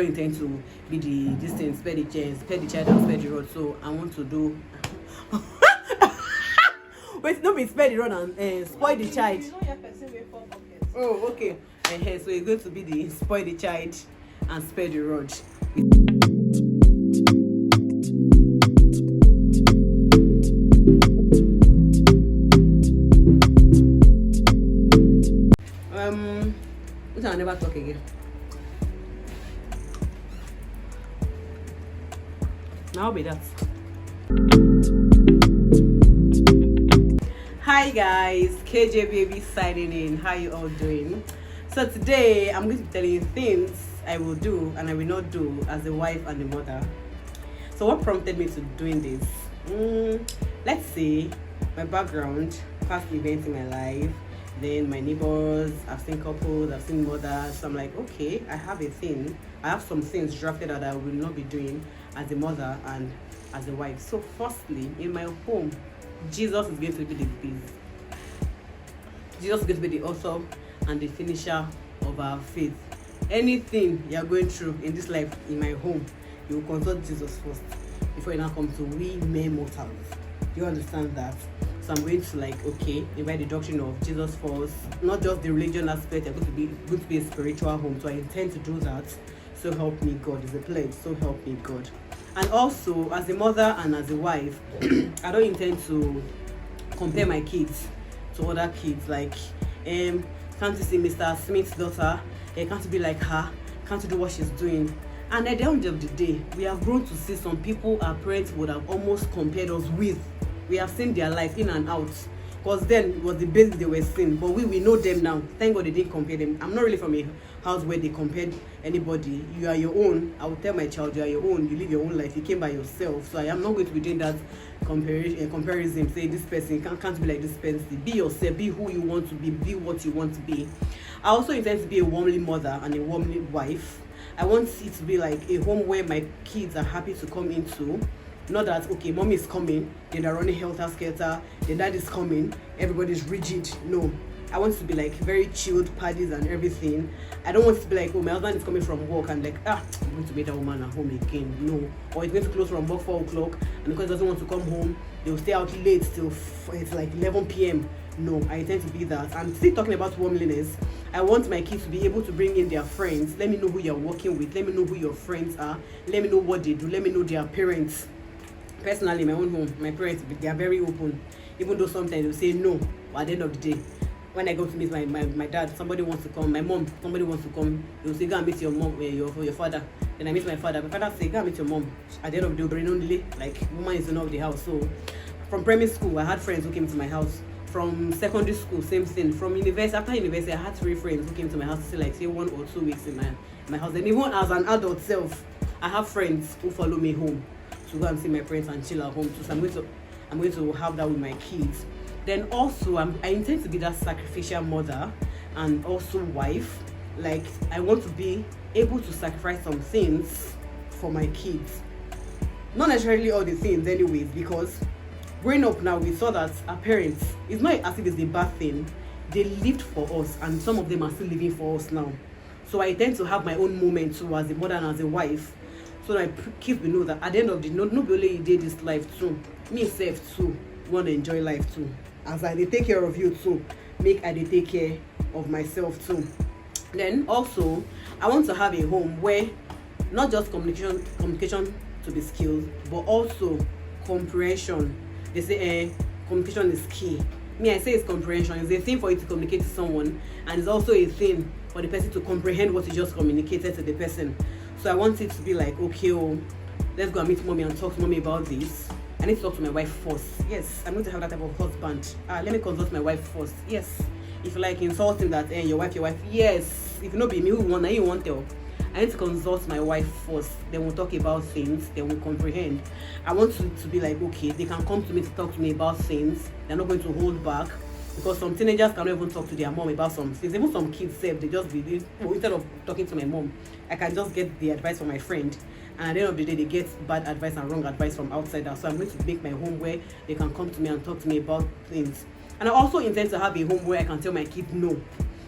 intend to be the distance, spare the chair, spare the child and spare the rod. So I want to do wait, no be spare the rod and spoil the child. Oh, okay. So it's going to be the spoil the child and spare the rod. I'll never talk again. Now be that. Hi guys, KJ Baby signing in. How you all doing? So today I'm going to be telling you things I will do and I will not do as a wife and a mother. So what prompted me to doing this? Let's say my background, past events in my life, then my neighbors, I've seen couples, I've seen mothers. So I'm like, okay, I have some things drafted that I will not be doing as a mother and as a wife. So firstly, in my home, Jesus is going to be the base. Jesus is going to be the author and the finisher of our faith. Anything you're going through in this life, in my home, you will consult Jesus first before you now come to we mere mortals. Do you understand that? So I'm going to invite the doctrine of Jesus first, not just the religion aspect. I'm going to be a spiritual home. So I intend to do that. So help me God is a pledge. So help me God. And also, as a mother and as a wife, I don't intend to compare my kids to other kids. Can't you see Mr. Smith's daughter? Can't you be like her? Can't you do what she's doing? And at the end of the day, we have grown to see some people our parents would have almost compared us with. We have seen their life in and out. Because then it was the base they were seeing. But we know them now. Thank God they didn't compare them. I'm not really from a house where they compared anybody. You are your own. I will tell my child, you are your own. You live your own life. You came by yourself. So I am not going to be doing that comparison. Say this person can't be like this person. Be yourself. Be who you want to be. Be what you want to be. I also intend to be a womanly mother and a womanly wife. I want it to be like a home where my kids are happy to come into. Not that, okay, mommy is coming, then they're running helter-skelter, then dad is coming, everybody's rigid. No. I want it to be like very chilled parties and everything. I don't want it to be like, oh, my husband is coming from work and I'm going to meet that woman at home again. No. Or he's going to close from work 4 o'clock and because he doesn't want to come home, they'll stay out late till it's like 11 p.m. No, I intend to be that. And still talking about womanliness, I want my kids to be able to bring in their friends. Let me know who you're working with. Let me know who your friends are. Let me know what they do. Let me know their parents. Personally, my own home, my parents, they are very open. Even though sometimes they'll say no, but at the end of the day, when I go to meet my dad, somebody wants to come, my mom, somebody wants to come, they'll say, go and meet your mom, your father. Then I meet my father say, go and meet your mom. At the end of the day, they'll bring only, woman is enough of the house. So, from primary school, I had friends who came to my house. From secondary school, same thing. From university, after university, I had 3 friends who came to my house to say 1 or 2 weeks in my house. And even as an adult self, I have friends who follow me home to go and see my parents and chill at home too. So I'm going to have that with my kids. Then also I intend to be that sacrificial mother and also wife. I want to be able to sacrifice some things for my kids. Not necessarily all the things anyways, because growing up now we saw that our parents, it's not as if it's a bad thing. They lived for us and some of them are still living for us now. So I intend to have my own moment too as a mother and as a wife. So that kids will know that at the end of the day, not only you did this life too, me self too, want to enjoy life too. As I take care of you too, make I take care of myself too. Then also, I want to have a home where not just communication to be skilled, but also comprehension. They say communication is key. Me, I say it's comprehension. It's a thing for you to communicate to someone, and it's also a thing for the person to comprehend what you just communicated to the person. So I want it to be like, okay, let's go and meet mommy and talk to mommy about this. I need to talk to my wife first. Yes, I'm going to have that type of husband. Let me consult my wife first. Yes. If you like insulting that, your wife. Yes. If you not be me, who want, you want to. I need to consult my wife first. Then we'll talk about things. Then we'll comprehend. I want to be like, okay, they can come to me to talk to me about things. They're not going to hold back. Because some teenagers cannot even talk to their mom about some things. Even some kids say they just believe, instead of talking to my mom, I can just get the advice from my friend. And at the end of the day, they get bad advice and wrong advice from outsiders. So I'm going to make my home where they can come to me and talk to me about things. And I also intend to have a home where I can tell my kids no.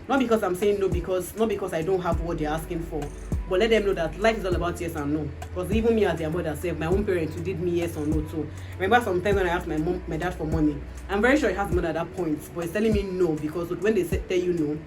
Not because I'm saying no, not because I don't have what they're asking for, but let them know that life is all about yes and no. Because even me as their mother self, my own parents who did me yes or no too. Remember sometimes when I asked my dad for money, I'm very sure he has money at that point, but he's telling me no, because when they tell you no,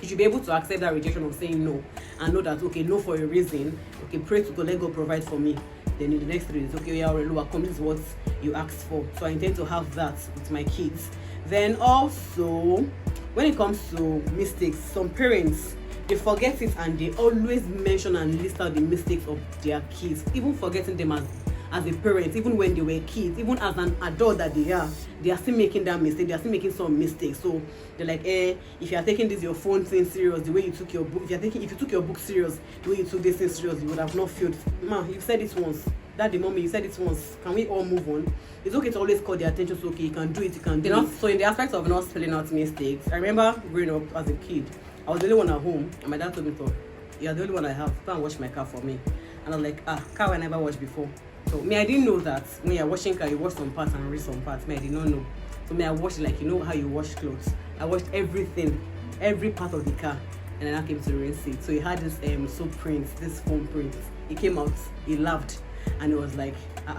you should be able to accept that rejection of saying no and know that, okay, no for a reason. Okay, pray to God, let God provide for me. Then in the next 3 days, okay, yeah, this is what you asked for. So I intend to have that with my kids. Then also, when it comes to mistakes, some parents, they forget it and they always mention and list out the mistakes of their kids, even forgetting them as a parent, even when they were kids, even as an adult that they are still making that mistake. They are still making some mistakes. So they're like, if you are taking this your phone thing serious, the way you took your book, if you took your book serious, the way you took this thing serious, you would have not failed. Ma, you said it once. Daddy, mommy, you said it once. Can we all move on? It's okay to always call their attention. So okay, you can do it, you can do it. So in the aspect of not spelling out mistakes, I remember growing up as a kid, I was the only one at home, and my dad told me, to, you're the only one I have, go and wash my car for me. And I was like, car I never washed before. So me, I didn't know that when you're washing car, you wash some parts and rinse some parts. Me, I did not know. So me, I washed like, you know how you wash clothes. I washed everything, every part of the car, and then I came to rinse it. So he had this soap print, this foam print. He came out, he laughed, and it was like,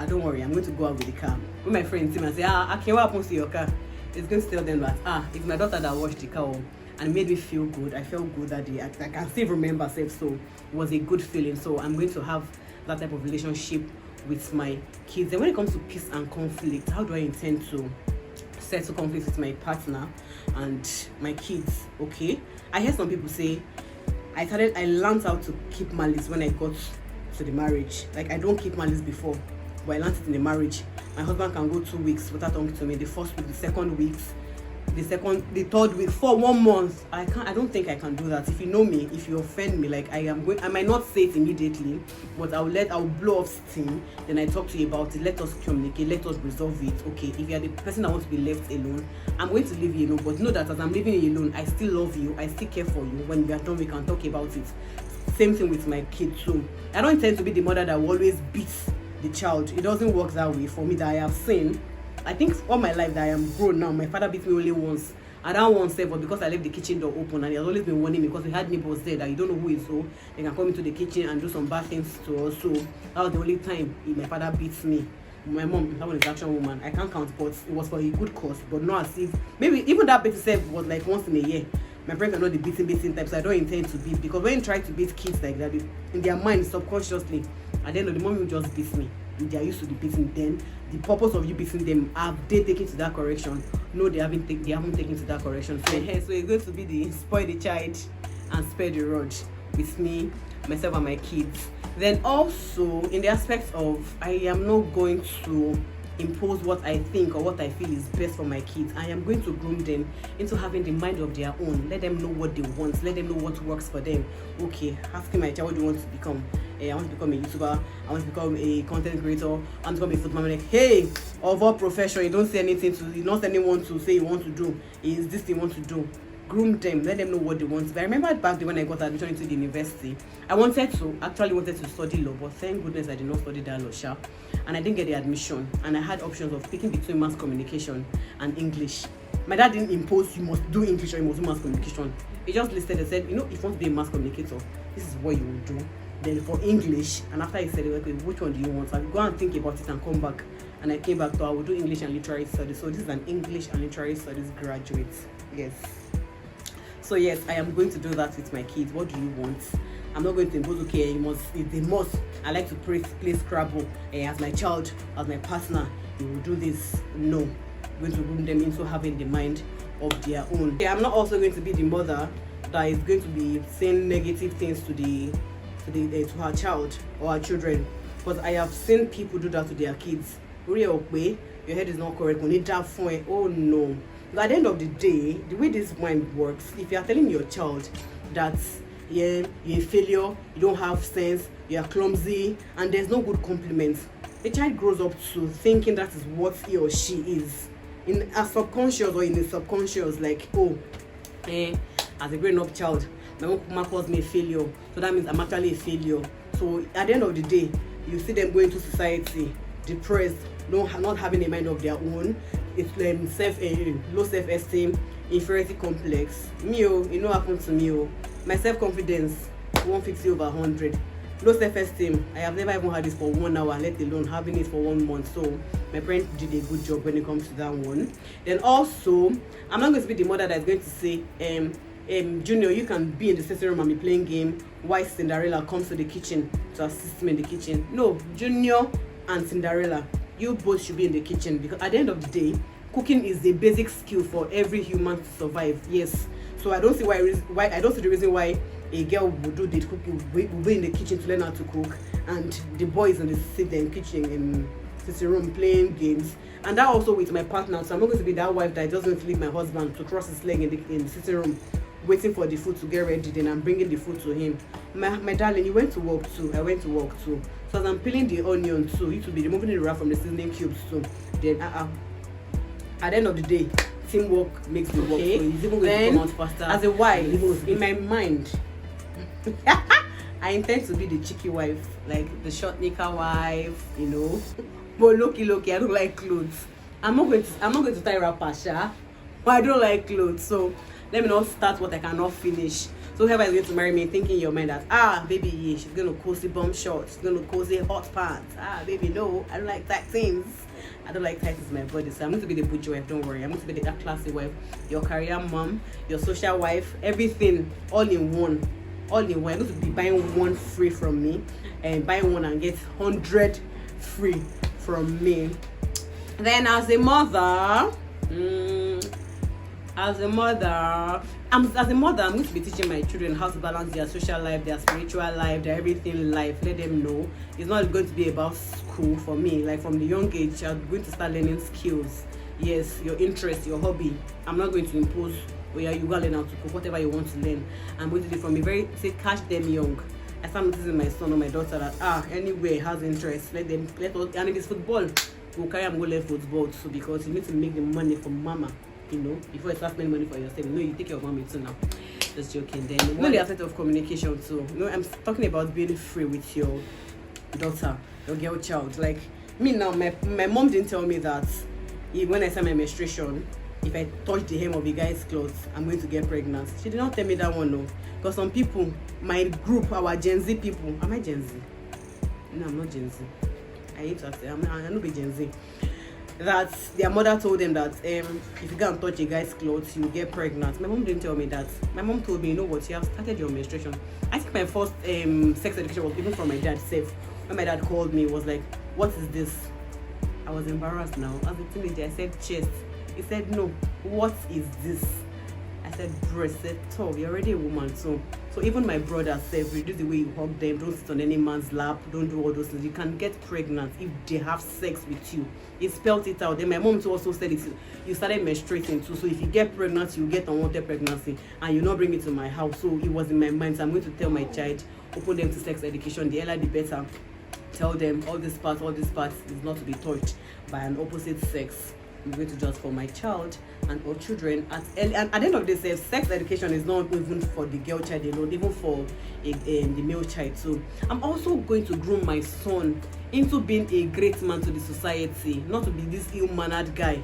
don't worry, I'm going to go out with the car. When my friend came and say, Akin, what happens to your car? It's going to tell them that, it's my daughter that washed the car. And it made me feel good. I felt good that day. I can still remember myself, so it was a good feeling. So I'm going to have that type of relationship with my kids. And when it comes to peace and conflict, how do I intend to settle conflicts with my partner and my kids? Okay, I heard some people say I learned how to keep malice when I got to the marriage. Like, I don't keep malice before, but I learned it in the marriage. My husband can go 2 weeks without talking to me. The first week, the second week, the third week, for 1 month. I don't think I can do that. If you know me, if you offend me, like I might not say it immediately, but I'll blow off steam. Then I talk to you about it. Let us communicate. Let us resolve it. Okay, if you are the person that wants to be left alone, I'm going to leave you alone. But know that as I'm leaving you alone, I still love you. I still care for you. When we are done, we can talk about it. Same thing with my kid too. I don't intend to be the mother that will always beats the child. It doesn't work that way for me, that I have seen. I think all my life that I am grown now, my father beat me only once. I don't want to say, but because I left the kitchen door open, and he has always been warning me, because we had neighbors there that you don't know who is who. They can come into the kitchen and do some bad things to us. So that was the only time my father beats me. My mom, that was an action woman. I can't count, but it was for a good cause. But not as if, maybe even that beat itself was like once in a year. My parents are not the beating type, so I don't intend to beat, because when you try to beat kids like that, in their mind, subconsciously, at the end of the moment, you just beat me. They are used to the beating. Then the purpose of you beating them, have they taken to that correction? No, they haven't taken to that correction. So it's going to be the spoil the child and spare the rod with me, myself, and my kids. Then also in the aspect of, I am not going to impose what I think or what I feel is best for my kids. I am going to groom them into having the mind of their own. Let them know what they want. Let them know what works for them. Okay, asking my child, what do you want to become? I want to become a YouTuber. I want to become a content creator. I want to become a football man. Like, hey, of what profession, you don't say anything to, you don't anyone to say you want to do. Is this thing you want to do? Groom them, let them know what they want. But I remember back then when I got admission into the university, I actually wanted to study law, but thank goodness I did not study that law, and I didn't get the admission. And I had options of picking between mass communication and English. My dad didn't impose you must do English or you must do mass communication. He just listed and said, if you want to be a mass communicator, this is what you will do. Then for English, and after he said, okay, which one do you want? So I go and think about it and come back. And I came back to, I will do English and literary studies. So this is an English and literary studies graduate. Yes. So yes, I am going to do that with my kids. What do you want? I'm not going to impose, okay, they must. I like to play Scrabble as my child, as my partner. You will do this. No. I'm going to groom them into having the mind of their own. Okay, I'm not also going to be the mother that is going to be saying negative things to her child or her children. Because I have seen people do that to their kids. Your head is not correct. We need that phone. Oh no. But at the end of the day, the way this mind works, if you are telling your child that you're a failure, you don't have sense, you are clumsy, and there's no good compliments, the child grows up to thinking that is what he or she is. In a subconscious or in a subconscious, like, as a grown-up child, my mom calls me a failure, so that means I'm actually a failure. So at the end of the day, you see them going to society, depressed, not having a mind of their own. It's low self-esteem, inferiority complex. You know what happened to me. My self-confidence 150 over 100. Low self-esteem. I have never even had this for 1 hour, let alone having it for 1 month. So my parents did a good job when it comes to that one. Then also, I'm not going to be the mother that's going to say, Junior, you can be in the sitting room and be playing game while Cinderella comes to the kitchen to assist me in the kitchen. No, Junior and Cinderella, you both should be in the kitchen, because at the end of the day, cooking is a basic skill for every human to survive. Yes. So I don't see why I don't see the reason why a girl would do the cooking, will be in the kitchen to learn how to cook, and the boys in the sitting room playing games. And that also with my partner. So I'm not going to be that wife that doesn't leave my husband to cross his leg in the sitting room waiting for the food to get ready, then I'm bringing the food to him. My darling, you went to work too, I went to work too. So as I'm peeling the onion too, you to be removing the wrap from the seasoning cubes too. Then at the end of the day, teamwork makes the work. So it's even going to come out faster. As a wife, in my mind, I intend to be the cheeky wife, like the short knicker wife, you know. But look, I don't like clothes. I'm not going to tie wrapper, but I don't like clothes. So let me not start what I cannot finish. So whoever is going to marry me, thinking in your mind that baby, yeah, she's gonna cozy bum shorts, she's gonna cozy hot pants. Baby, no, I don't like tight things. I don't like tight things in my body. So I'm going to be the butcher wife, don't worry. I'm going to be that classy wife, your career mom, your social wife, everything all in one. All in one. I'm going to be buying one free from me, and buying one and get 100 free from me. Then as a mother, I'm going to be teaching my children how to balance their social life, their spiritual life, their everything life. Let them know it's not going to be about school for me. Like from the young age, I'm going to start learning skills. Yes, your interest, your hobby. I'm not going to impose, you gotta learn how to cook, whatever you want to learn. I'm going to do from catch them young. I start noticing my son or my daughter that anywhere has interest. Let us, and if it's football, we'll carry them go learn football too, because you need to make the money from mama. You know, before you start spending money for yourself, you take care of mommy too now. Just joking. Then the aspect of communication too. I'm talking about being free with your daughter, your girl child. Like me now, my mom didn't tell me that when I start my menstruation, if I touch the hem of a guy's clothes, I'm going to get pregnant. She did not tell me that one, no. Because some people, my group, our Gen Z people, am I Gen Z? No, I'm not Gen Z. I hate to say, I'm not be Gen Z. That their mother told them that if you go and touch a guy's clothes, you get pregnant. My mom didn't tell me that. My mom told me, you know what, you have started your menstruation. I think my first sex education was even from my dad self. When my dad called me, was like, what is this? I was embarrassed now. As a teenager, I said chest. He said, no, what is this? I said breast. Said, oh, you're already a woman. So even my brother said, reduce the way you hug them, don't sit on any man's lap, don't do all those things. You can get pregnant if they have sex with you. He spelled it out. Then my mom too also said it. You started menstruating too. So if you get pregnant, you get unwanted pregnancy, and you not bring it to my house. So it was in my mind. So I'm going to tell my child, open them to sex education. The earlier the better. Tell them all this part is not to be touched by an opposite sex. I'm going to just for my child and or children. At the end of the day, sex education is not even for the girl child alone, even for the male child. So I'm also going to groom my son into being a great man to the society, not to be this ill-mannered guy.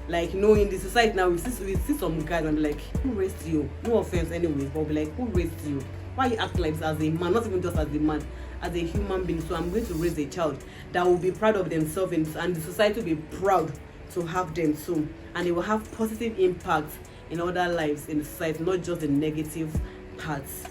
Like, in the society now, we see some guys and be like, who raised you? No offense anyway, but be like, who raised you? Why you act like this as a man? Not even just as a man, as a human being. So I'm going to raise a child that will be proud of themselves, and the society will be proud to have them too, and it will have positive impact in other lives in the society, not just the negative parts.